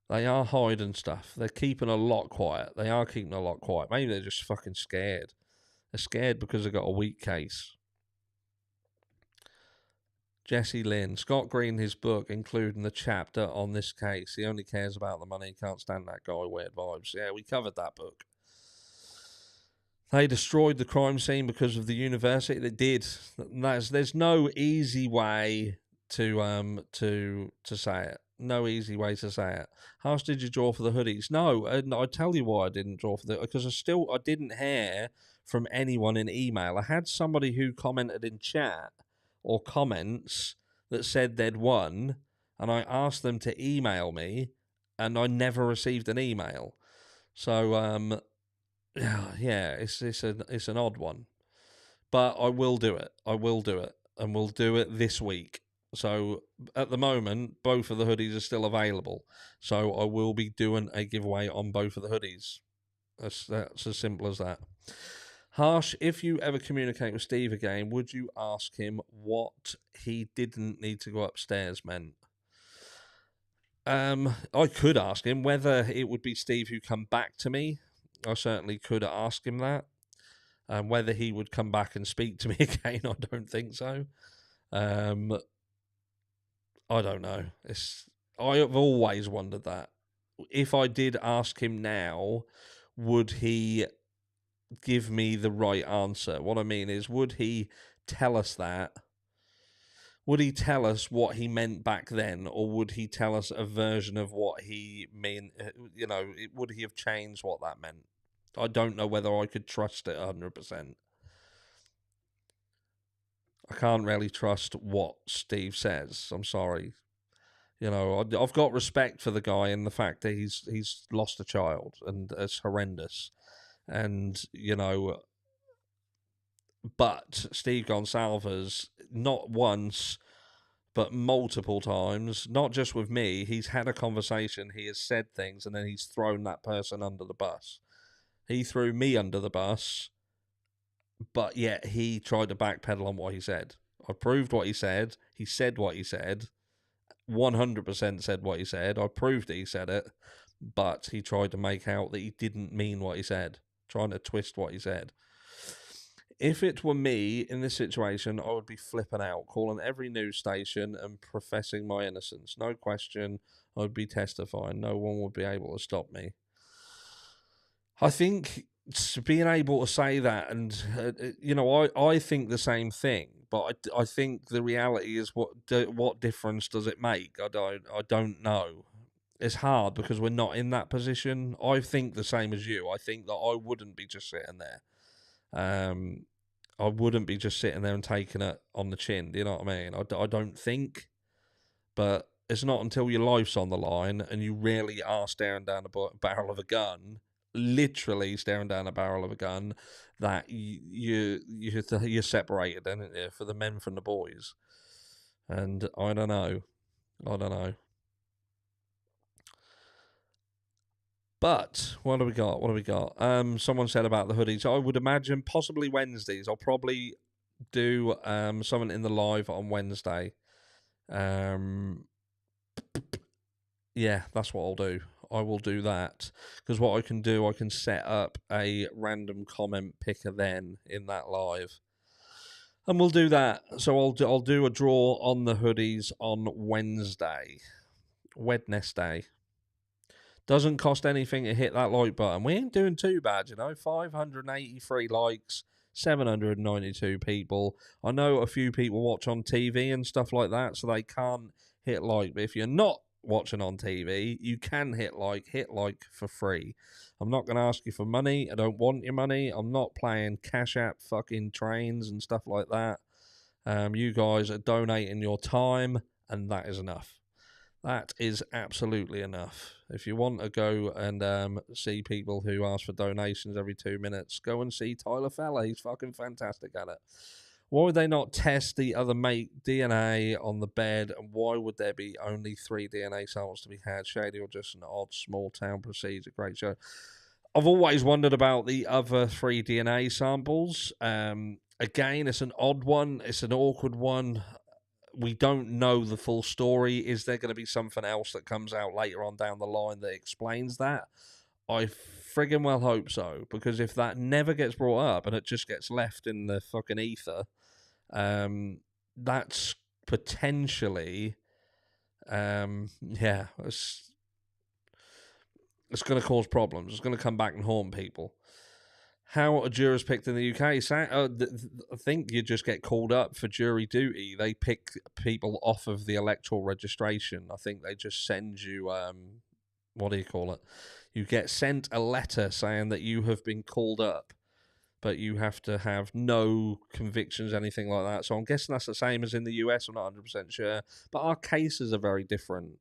they are hiding stuff. They're keeping a lot quiet. They are keeping a lot quiet. Maybe they're just fucking scared. They're scared because they've got a weak case. Jesse Lynn, Scott Green, his book, including the chapter on this case. He only cares about the money. Can't stand that guy. Weird vibes. Yeah, we covered that book. They destroyed the crime scene because of the university. They did. There's no easy way to say it. No easy way to say it. How much did you draw for the hoodies? No, I tell you why I didn't draw for because I didn't hear from anyone in email. I had somebody who commented in chat or comments that said they'd won, and I asked them to email me, and I never received an email. So yeah, it's an odd one, but I will do it. I will do it, and we'll do it this week. So at the moment, both of the hoodies are still available. So I will be doing a giveaway on both of the hoodies. That's as simple as that. Harsh, if you ever communicate with Steve again, would you ask him what he didn't need to go upstairs meant? I could ask him whether it would be Steve who come back to me. I certainly could ask him that. Whether he would come back and speak to me again, I don't think so. I don't know. I have always wondered that. If I did ask him now, would he give me the right answer? What I mean is, would he tell us that? Would he tell us what he meant back then, or would he tell us a version of what he meant? Would he have changed what that meant? I don't know whether I could trust it 100%. I can't really trust what Steve says. I'm sorry. I've got respect for the guy and the fact that he's lost a child, and it's horrendous. And, but Steve Gonsalves, not once, but multiple times, not just with me, he's had a conversation, he has said things, and then he's thrown that person under the bus. He threw me under the bus, but yet he tried to backpedal on what he said. I proved what he said what he said, 100% said what he said. I proved that he said it, but he tried to make out that he didn't mean what he said, trying to twist what he said. If it were me in this situation, I would be flipping out, calling every news station and professing my innocence. No question, I would be testifying. No one would be able to stop me. I think being able to say that, and I think the same thing, but I think the reality is, what difference does it make? I don't know. It's hard because we're not in that position. I think the same as you. I think that I wouldn't be just sitting there. I wouldn't be just sitting there and taking it on the chin. Do you know what I mean? I don't think, but it's not until your life's on the line and you really are staring down a barrel of a gun, literally staring down a barrel of a gun, that you're separated, isn't it, for the men from the boys. And I don't know. But what do we got? What do we got? Someone said about the hoodies. I would imagine possibly Wednesdays. I'll probably do something in the live on Wednesday. Yeah, that's what I'll do. I will do that because what I can do, I can set up a random comment picker then in that live, and we'll do that. So I'll do a draw on the hoodies on Wednesday. Doesn't cost anything to hit that like button. We ain't doing too bad, 583 likes, 792 people. I know a few people watch on TV and stuff like that, so they can't hit like. But if you're not watching on TV, you can hit like for free. I'm not going to ask you for money. I don't want your money. I'm not playing Cash App fucking trains and stuff like that. You guys are donating your time, and that is enough. That is absolutely enough. If you want to go and see people who ask for donations every 2 minutes, go and see Tyler Feller. He's fucking fantastic at it. Why would they not test the other mate DNA on the bed, and why would there be only 3 DNA samples to be had? Shady or just an odd small town procedure? Great show. I've always wondered about the other 3 DNA samples. Again, it's an odd one. It's an awkward one. We don't know the full story. Is there going to be something else that comes out later on down the line that explains that? I friggin' well hope so, because if that never gets brought up and it just gets left in the fucking ether, that's potentially, it's going to cause problems. It's going to come back and haunt people. How are jurors picked in the UK? I think you just get called up for jury duty. They pick people off of the electoral registration. I think they just send you, what do you call it? You get sent a letter saying that you have been called up, but you have to have no convictions, anything like that. So I'm guessing that's the same as in the US. I'm not 100% sure. But our cases are very different.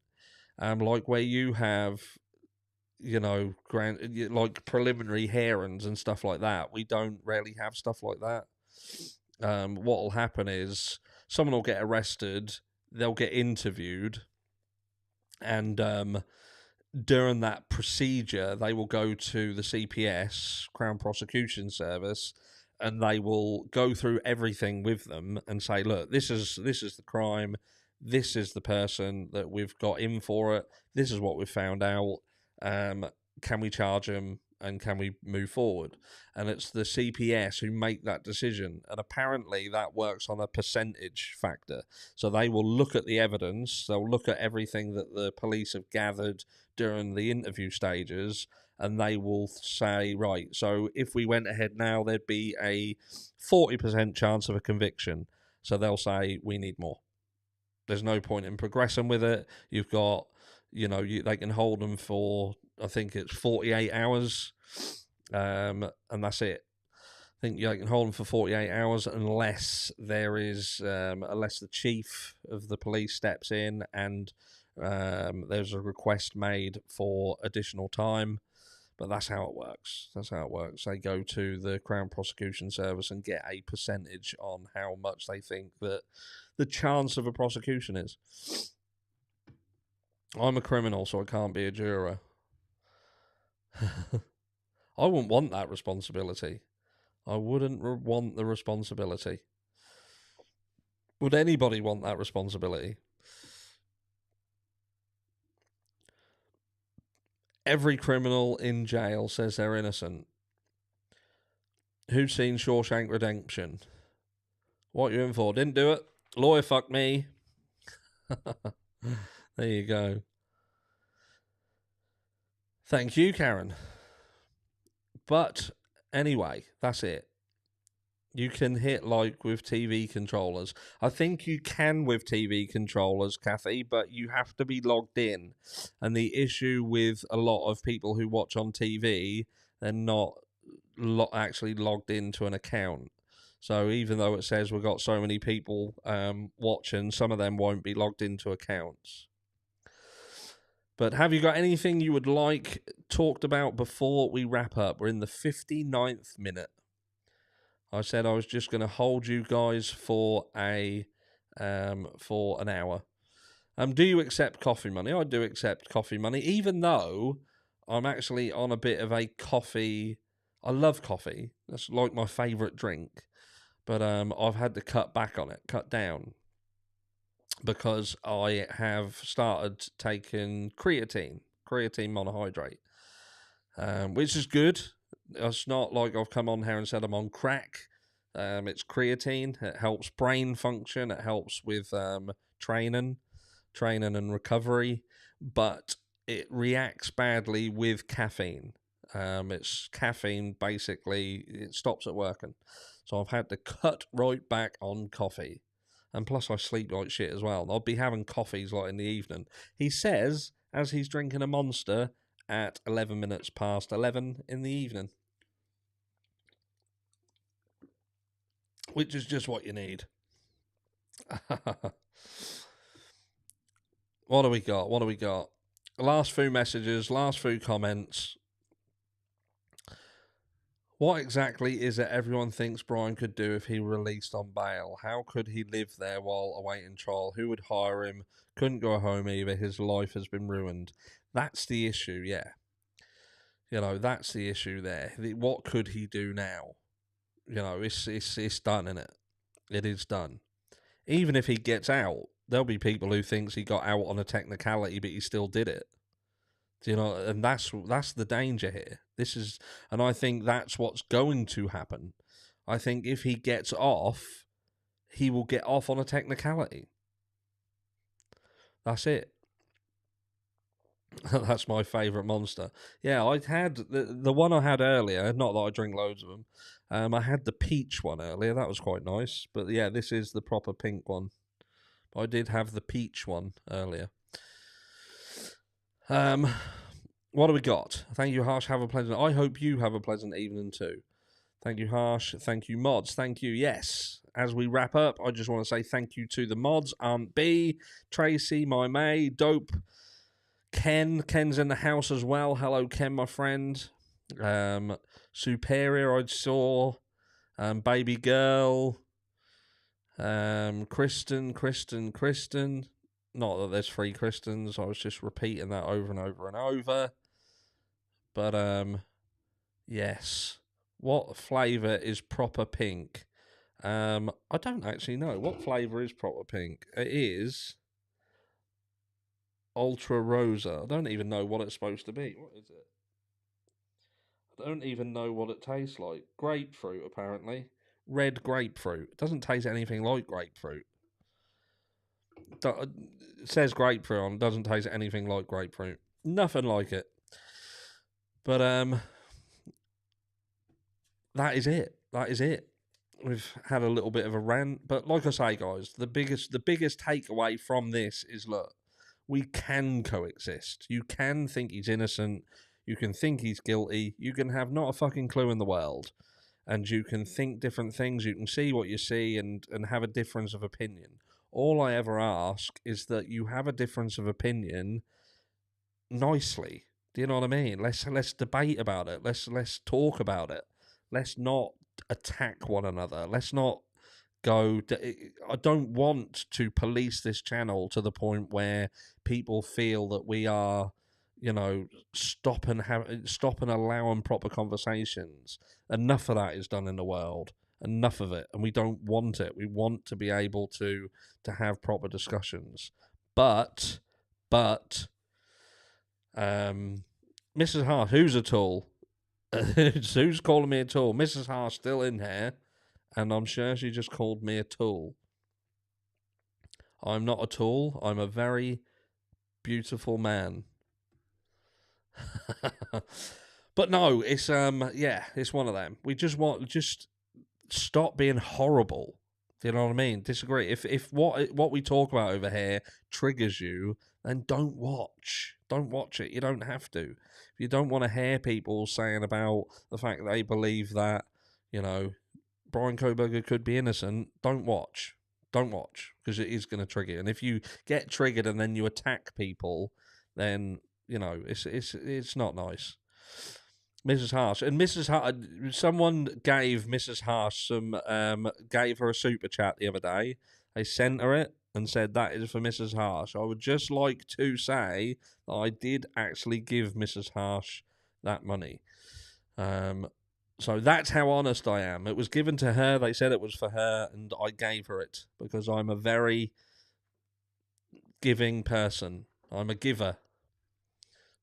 Like where you have... like preliminary hearings and stuff like that. We don't really have stuff like that. What will happen is someone will get arrested, they'll get interviewed, and during that procedure, they will go to the CPS, Crown Prosecution Service, and they will go through everything with them and say, look, this is the crime, this is the person that we've got in for it, this is what we've found out. Can we charge them and can we move forward? And it's the CPS who make that decision. And apparently that works on a percentage factor. So they will look at the evidence, they'll look at everything that the police have gathered during the interview stages, and they will say, right, so if we went ahead now, there'd be a 40% chance of a conviction. So they'll say, we need more. There's no point in progressing with it. You've got... they can hold them for, I think it's 48 hours, and that's it. I think they can hold them for 48 hours unless there is, unless the chief of the police steps in and there's a request made for additional time. But that's how it works. They go to the Crown Prosecution Service and get a percentage on how much they think that the chance of a prosecution is. I'm a criminal, so I can't be a juror. I wouldn't want that responsibility. I wouldn't want the responsibility. Would anybody want that responsibility? Every criminal in jail says they're innocent. Who's seen Shawshank Redemption? What you in for? Didn't do it? Lawyer fuck me. There you go. Thank you, Karen. But anyway, that's it. You can hit like with TV controllers. I think you can with TV controllers, Kathy, but you have to be logged in. And the issue with a lot of people who watch on TV, they're not actually logged into an account. So even though it says we've got so many people watching, some of them won't be logged into accounts. But have you got anything you would like talked about before we wrap up? We're in the 59th minute. I said I was just going to hold you guys for an hour. Do you accept coffee money? I do accept coffee money, even though I'm actually on a bit of a coffee. I love coffee. That's like my favourite drink. But I've had to cut back on it, cut down, because I have started taking creatine monohydrate, which is good. It's not like I've come on here and said I'm on crack. It's creatine. It helps brain function. It helps with training and recovery, but it reacts badly with caffeine. It's caffeine, basically, it stops it working. So I've had to cut right back on coffee. And plus I sleep like shit as well. I'll be having coffees like in the evening. He says, as he's drinking a Monster at 11 minutes past 11 in the evening. Which is just what you need. What do we got? Last few messages, last few comments. What exactly is it everyone thinks Brian could do if he were released on bail? How could he live there while awaiting trial? Who would hire him? Couldn't go home either. His life has been ruined. That's the issue, yeah. That's the issue there. What could he do now? It's done, isn't it? It is done. Even if he gets out, there'll be people who thinks he got out on a technicality, but he still did it. And that's the danger here. And I think that's what's going to happen. I think if he gets off, he will get off on a technicality. That's it. That's my favourite Monster. Yeah, I had the one I had earlier. Not that I drink loads of them. I had the peach one earlier. That was quite nice. But yeah, this is the proper pink one. I did have the peach one earlier. What do we got? Thank you, Harsh. Have a pleasant. I hope you have a pleasant evening too. Thank you, Harsh. Thank you, mods. Thank you. Yes. As we wrap up, I just want to say thank you to the mods. Aunt B, Tracy, my May, Dope, Ken's in the house as well. Hello, Ken, my friend. Superior, I saw. Baby girl. Kristen. Not that there's 3 Kristens. I was just repeating that over and over and over. But yes. What flavour is proper pink? I don't actually know. What flavour is proper pink? It is Ultra Rosa. I don't even know what it's supposed to be. What is it? I don't even know what it tastes like. Grapefruit, apparently. Red grapefruit. It doesn't taste anything like grapefruit. It says grapefruit on. Doesn't taste anything like grapefruit. Nothing like it. But that is it. We've had a little bit of a rant, but like I say, guys, the biggest takeaway from this is, look, we can coexist. You can think he's innocent. You can think he's guilty. You can have not a fucking clue in the world. And you can think different things. You can see what you see and have a difference of opinion. All I ever ask is that you have a difference of opinion nicely. Do you know what I mean? Let's debate about it. Let's talk about it. Let's not attack one another. Let's not go. I don't want to police this channel to the point where people feel that we are, stop and allowing proper conversations. Enough of that is done in the world. Enough of it, and we don't want it. We want to be able to have proper discussions. But, Mrs. Hart, who's a tool? Who's calling me a tool? Mrs. Hart's still in here, and I'm sure she just called me a tool. I'm not a tool. I'm a very beautiful man. But no, it's it's one of them. We just stop being horrible. Do you know what I mean? Disagree. If what we talk about over here triggers you, then don't watch. Don't watch it. You don't have to. If you don't want to hear people saying about the fact that they believe that, Brian Kohberger could be innocent, don't watch. Don't watch, because it is going to trigger you. And if you get triggered and then you attack people, then, it's not nice. Mrs. Harsh. And Mrs. Harsh, someone gave Mrs. Harsh gave her a super chat the other day. They sent her it and said that is for Mrs. Harsh. I would just like to say that I did actually give Mrs. Harsh that money. So that's how honest I am. It was given to her. They said it was for her, and I gave her it because I'm a very giving person. I'm a giver,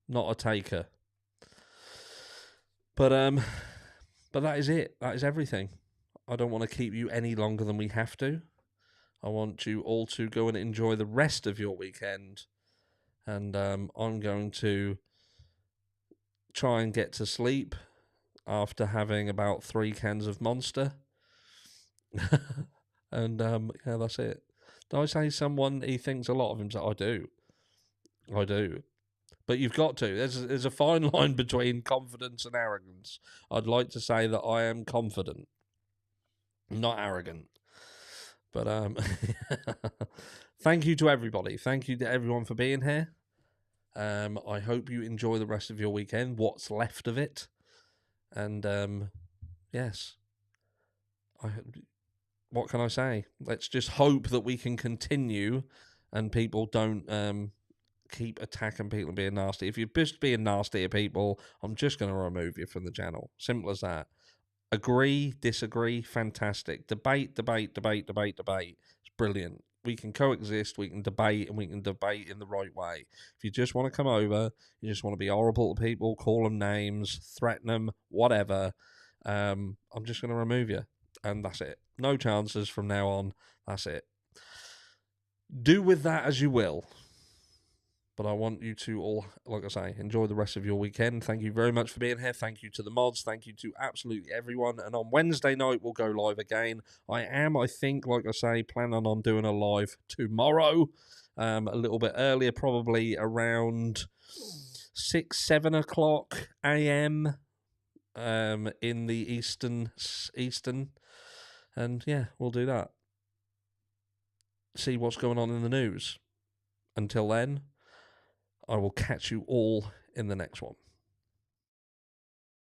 not a taker. But that is it. That is everything. I don't want to keep you any longer than we have to. I want you all to go and enjoy the rest of your weekend. And I'm going to try and get to sleep after having about 3 cans of Monster. And yeah, that's it. Did I say someone, he thinks a lot of himself? I do. But you've got to. There's a fine line between confidence and arrogance. I'd like to say that I am confident, not arrogant. But thank you to everybody. Thank you to everyone for being here. I hope you enjoy the rest of your weekend, what's left of it. And yes, what can I say? Let's just hope that we can continue and people don't keep attacking people and being nasty. If you're just being nasty to people, I'm just going to remove you from the channel. Simple as that. Agree, disagree, fantastic. Debate. It's brilliant. We can coexist, we can debate, and we can debate in the right way. If you just want to come over, you just want to be horrible to people, call them names, threaten them, whatever, I'm just going to remove you. And that's it. No chances from now on. That's it. Do with that as you will. But I want you to all, like I say, enjoy the rest of your weekend. Thank you very much for being here. Thank you to the mods. Thank you to absolutely everyone. And on Wednesday night, we'll go live again. I think, like I say, planning on doing a live tomorrow. A little bit earlier, probably around 6, 7 o'clock a.m. In the Eastern. And yeah, we'll do that. See what's going on in the news. Until then, I will catch you all in the next one.